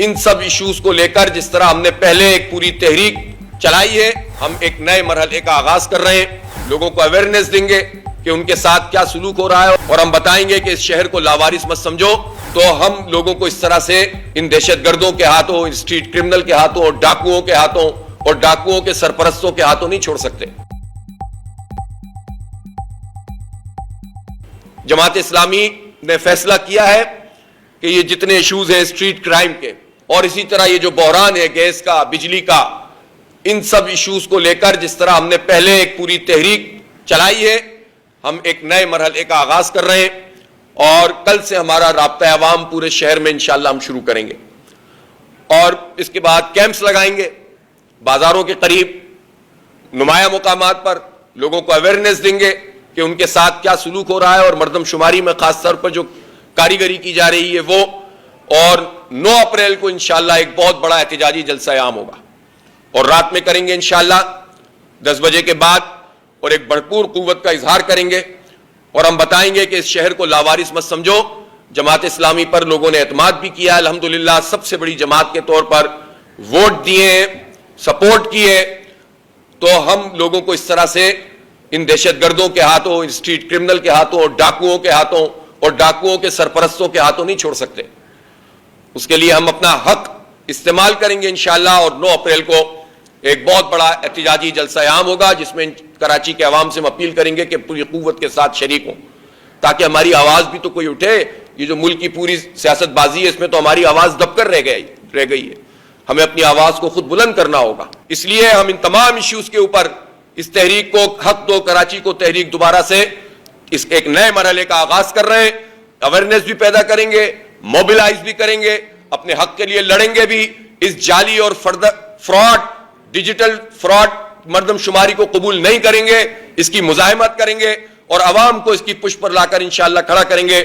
ان سب issues کو لے کر جس طرح ہم نے پہلے ایک پوری تحریک چلائی ہے، ہم ایک نئے مرحلے کا آغاز کر رہے ہیں۔ لوگوں کو اویئرنیس دیں گے کہ ان کے ساتھ کیا سلوک ہو رہا ہے، اور ہم بتائیں گے کہ اس شہر کو لاوارث مت سمجھو۔ تو ہم لوگوں کو اس طرح سے ان دہشت گردوں کے ہاتھوں، ان اسٹریٹ کرمنل کے ہاتھوں، اور ڈاکوؤں کے ہاتھوں اور ڈاکوؤں کے سرپرستوں کے ہاتھوں نہیں چھوڑ سکتے۔ جماعت اسلامی نے فیصلہ کیا ہے کہ یہ جتنے ایشوز ہیں اسٹریٹ کرائم کے، اور اسی طرح یہ جو بحران ہے گیس کا، بجلی کا، ان سب ایشوز کو لے کر جس طرح ہم نے پہلے ایک پوری تحریک چلائی ہے، ہم ایک نئے مرحلے کا آغاز کر رہے ہیں، اور کل سے ہمارا رابطہ عوام پورے شہر میں انشاءاللہ ہم شروع کریں گے، اور اس کے بعد کیمپس لگائیں گے بازاروں کے قریب، نمایاں مقامات پر، لوگوں کو اویئرنیس دیں گے کہ ان کے ساتھ کیا سلوک ہو رہا ہے، اور مردم شماری میں خاص طور پر جو کاریگری کی جا رہی ہے وہ، اور 9 اپریل کو انشاءاللہ ایک بہت بڑا احتجاجی جلسہ عام ہوگا، اور رات میں کریں گے انشاءاللہ 10 بجے کے بعد، اور ایک بھرپور قوت کا اظہار کریں گے، اور ہم بتائیں گے کہ اس شہر کو لاوارث مت سمجھو۔ جماعت اسلامی پر لوگوں نے اعتماد بھی کیا، الحمدللہ سب سے بڑی جماعت کے طور پر ووٹ دیے ہیں، سپورٹ کیے، تو ہم لوگوں کو اس طرح سے ان دہشت گردوں کے ہاتھوں، ان اسٹریٹ کرمنل کے ہاتھوں، اور ڈاکوؤں کے ہاتھوں اور ڈاکوؤں کے سرپرستوں کے ہاتھوں نہیں چھوڑ سکتے۔ اس کے لیے ہم اپنا حق استعمال کریں گے انشاءاللہ، اور 9 اپریل کو ایک بہت بڑا احتجاجی جلسہ عام ہوگا، جس میں کراچی کے عوام سے ہم اپیل کریں گے کہ پوری قوت کے ساتھ شریک ہوں، تاکہ ہماری آواز بھی تو کوئی اٹھے۔ یہ جو ملک کی پوری سیاست بازی ہے، اس میں تو ہماری آواز دب کر رہ گئی ہے، ہمیں اپنی آواز کو خود بلند کرنا ہوگا۔ اس لیے ہم ان تمام ایشوز کے اوپر اس تحریک کو، حق دو کراچی کو تحریک دوبارہ سے اس ایک نئے مرحلے کا آغاز کر رہے ہیں، اویئرنیس بھی پیدا کریں گے، موبلائز بھی کریں گے، اپنے حق کے لیے لڑیں گے بھی، اس جعلی اور فراڈ، ڈیجیٹل فراڈ مردم شماری کو قبول نہیں کریں گے، اس کی مزاحمت کریں گے، اور عوام کو اس کی پشت پر لا کر انشاءاللہ کھڑا کریں گے۔